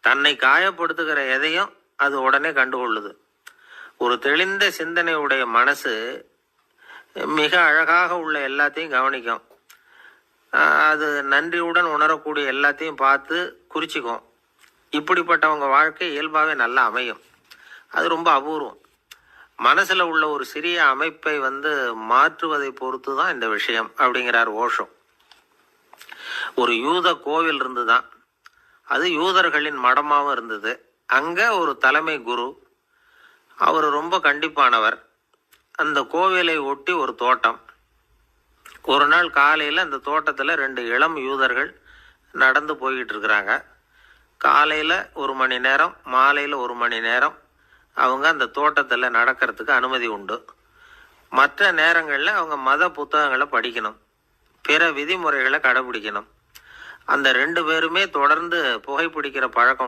தன்னை காயப்படுத்துகிற எதையும் அது உடனே கண்டுகொள்ளுது. ஒரு தெளிந்த சிந்தனை உடைய மனசு மிக அழகாக உள்ள எல்லாத்தையும் கவனிக்கும். அது நன்றியுடன் உணரக்கூடிய எல்லாத்தையும் பார்த்து குறிச்சிக்கும். இப்படிப்பட்டவங்க வாழ்க்கை இயல்பாகவே நல்லா அமையும். அது ரொம்ப அபூர்வம். மனசில் உள்ள ஒரு சிறிய அமைப்பை மாற்றுவதை பொறுத்து தான் இந்த விஷயம் அப்படிங்கிறார் ஓஷோ. ஒரு யூத கோவில் இருந்துதான், அது யூதர்களின் மடமாகவும் இருந்தது. அங்கே ஒரு தலைமை குரு, அவர் ரொம்ப கண்டிப்பானவர். அந்த கோவிலை ஒட்டி ஒரு தோட்டம். ஒரு நாள் காலையில் அந்த தோட்டத்தில் 2 இளம் யூதர்கள் நடந்து போய்கிட்டு இருக்கிறாங்க. காலையில் 1 மணி நேரம், மாலையில் 1 மணி நேரம் அவங்க அந்த தோட்டத்தில் நடக்கிறதுக்கு அனுமதி உண்டு. மற்ற நேரங்களில் அவங்க மத புத்தகங்களை படிக்கணும், பிற விதிமுறைகளை கடைபிடிக்கணும். அந்த 2 பேருமே தொடர்ந்து புகைப்பிடிக்கிற பழக்கம்